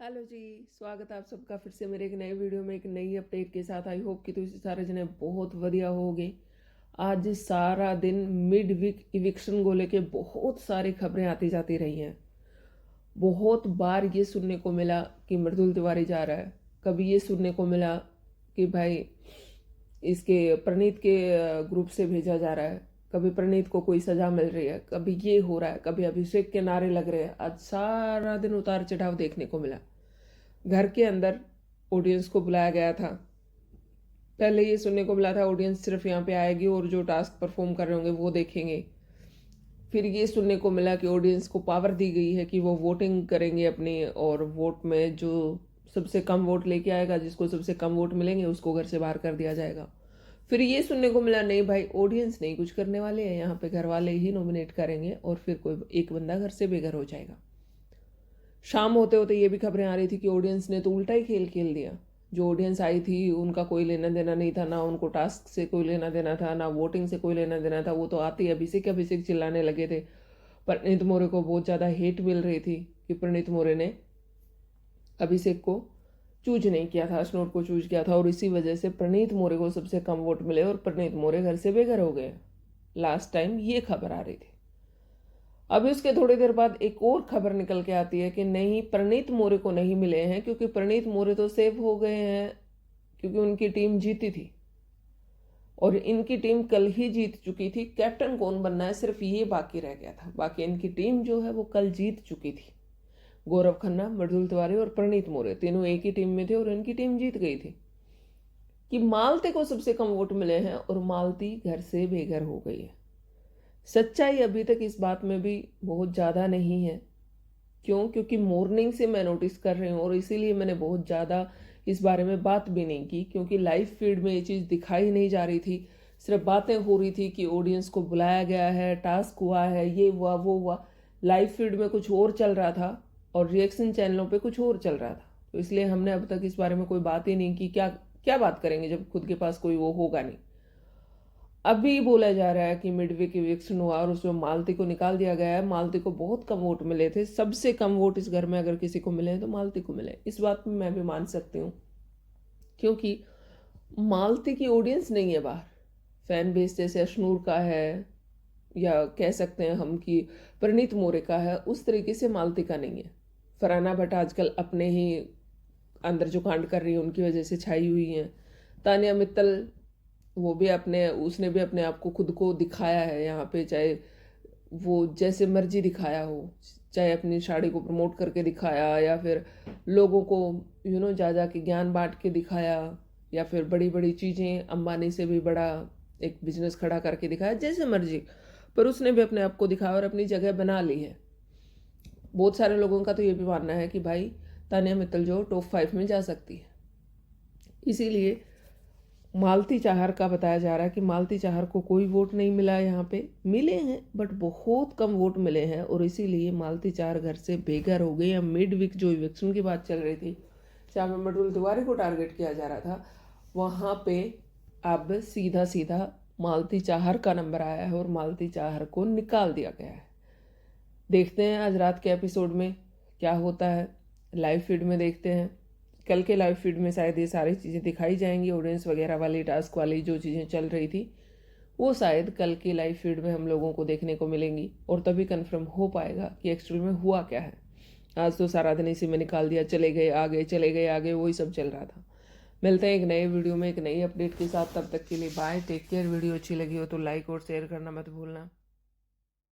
Hello जी। स्वागत है आप सबका फिर से मेरे एक नए वीडियो में एक नई अपडेट के साथ। आई होप कि तुम सारे जने बहुत बढ़िया होगे। आज सारा दिन मिड वीक इविक्शन को लेके बहुत सारी खबरें आती जाती रही हैं। बहुत बार ये सुनने को मिला कि मृदुल तिवारी जा रहा है, कभी ये सुनने को मिला कि भाई इसके प्रणीत के ग्रुप से भेजा जा रहा है, कभी प्रणीत को कोई सजा मिल रही है, कभी ये हो रहा है, कभी अभिषेक के नारे लग रहे हैं। आज सारा दिन उतार चढ़ाव देखने को मिला। घर के अंदर ऑडियंस को बुलाया गया था। पहले ये सुनने को मिला था ऑडियंस सिर्फ यहाँ पे आएगी और जो टास्क परफॉर्म कर रहे होंगे वो देखेंगे। फिर ये सुनने को मिला कि ऑडियंस को पावर दी गई है कि वो वोटिंग करेंगे अपनी, और वोट में जो सबसे कम वोट लेके आएगा, जिसको सबसे कम वोट मिलेंगे उसको घर से बाहर कर दिया जाएगा। फिर ये सुनने को मिला नहीं भाई, ऑडियंस नहीं कुछ करने वाले हैं, यहाँ पे घर वाले ही नॉमिनेट करेंगे और फिर कोई एक बंदा घर से बेघर हो जाएगा। शाम होते होते ये भी खबरें आ रही थी कि ऑडियंस ने तो उल्टा ही खेल खेल दिया। जो ऑडियंस आई थी उनका कोई लेना देना नहीं था, ना उनको टास्क से कोई लेना देना था, ना वोटिंग से कोई लेना देना था। वो तो आते ही अभिषेक अभिषेक चिल्लाने लगे थे। प्रणीत मोरे को बहुत ज़्यादा हेट मिल रही थी कि प्रणीत मोरे ने अभिषेक को चूज नहीं किया था, स्नोट को चूज किया था, और इसी वजह से प्रणीत मोरे को सबसे कम वोट मिले और प्रणीत मोरे घर से बेघर हो गए। लास्ट टाइम ये खबर आ रही थी। अभी उसके थोड़ी देर बाद एक और खबर निकल के आती है कि नहीं, प्रणीत मोरे को नहीं मिले हैं, क्योंकि प्रणीत मोरे तो सेव हो गए हैं क्योंकि उनकी टीम जीती थी और इनकी टीम कल ही जीत चुकी थी। कैप्टन कौन बनना है सिर्फ ये बाकी रह गया था, बाकी इनकी टीम जो है वो कल जीत चुकी थी। गौरव खन्ना, मृदुल तिवारी और प्रणीत मोरे तीनों एक ही टीम में थे और इनकी टीम जीत गई थी। कि मालती को सबसे कम वोट मिले हैं और मालती घर से बेघर हो गई है। सच्चाई अभी तक इस बात में भी बहुत ज़्यादा नहीं है। क्यों? क्योंकि मॉर्निंग से मैं नोटिस कर रही हूँ और इसीलिए मैंने बहुत ज़्यादा इस बारे में बात भी नहीं की, क्योंकि लाइव फीड में ये चीज़ दिखाई नहीं जा रही थी। सिर्फ बातें हो रही थी कि ऑडियंस को बुलाया गया है, टास्क हुआ है, ये हुआ वो हुआ। लाइव फीड में कुछ और चल रहा था और रिएक्शन चैनलों पे कुछ और चल रहा था। तो इसलिए हमने अब तक इस बारे में कोई बात ही नहीं की। क्या क्या बात करेंगे जब खुद के पास कोई वो होगा नहीं। अभी बोला जा रहा है कि मिडवीक इविक्शन हुआ और उसमें मालती को निकाल दिया गया है। मालती को बहुत कम वोट मिले थे, सबसे कम वोट इस घर में अगर किसी को मिले हैं तो मालती को मिले। इस बात में मैं भी मान सकती हूँ, क्योंकि मालती की ऑडियंस नहीं है बाहर। फैन बेस जैसे अशनूर का है या कह सकते हैं हम कि प्रणीत मोरे का है, उस तरीके से मालती का नहीं है। फरहाना भट्ट आजकल अपने ही अंदर जो कांड कर रही है उनकी वजह से छाई हुई हैं। तानिया मित्तल, वो भी अपने उसने भी अपने आप को खुद को दिखाया है यहाँ पे, चाहे वो जैसे मर्जी दिखाया हो, चाहे अपनी साड़ी को प्रमोट करके दिखाया या फिर लोगों को जा जा के ज्ञान बांट के दिखाया, या फिर बड़ी बड़ी चीज़ें अंबानी से भी बड़ा एक बिजनेस खड़ा करके दिखाया, जैसे मर्जी। पर उसने भी अपने आप को दिखाया और अपनी जगह बना ली है। बहुत सारे लोगों का तो ये भी मानना है कि भाई तानिया मित्तल जो टॉप 5 में जा सकती है। इसीलिए मालती चाहर का बताया जा रहा है कि मालती चाहर को कोई वोट नहीं मिला है। यहाँ पे मिले हैं बट बहुत कम वोट मिले हैं और इसीलिए मालती चाहर घर से बेघर हो गई है। मिड वीक जो इलेक्शन की बात चल रही थी, जहाँ पे मृदुल तिवारी को टारगेट किया जा रहा था, वहाँ पे अब सीधा सीधा मालती चाहर का नंबर आया है और मालती चाहर को निकाल दिया गया है। देखते हैं आज रात के एपिसोड में क्या होता है। लाइव फीड में देखते हैं। कल के लाइव फीड में शायद ये सारी चीज़ें दिखाई जाएंगी, ऑडियंस वगैरह वाली, टास्क वाली जो चीज़ें चल रही थी वो शायद कल के लाइव फीड में हम लोगों को देखने को मिलेंगी और तभी कन्फर्म हो पाएगा कि एक्चुअल में हुआ क्या है। आज तो सारा दिन इसी में निकाल दिया, चले गए आगे, चले गए आगे, वही सब चल रहा था। मिलते हैं एक नए वीडियो में एक नई अपडेट के साथ। तब तक के लिए बाय, टेक केयर। वीडियो अच्छी लगी हो तो लाइक और शेयर करना मत भूलना।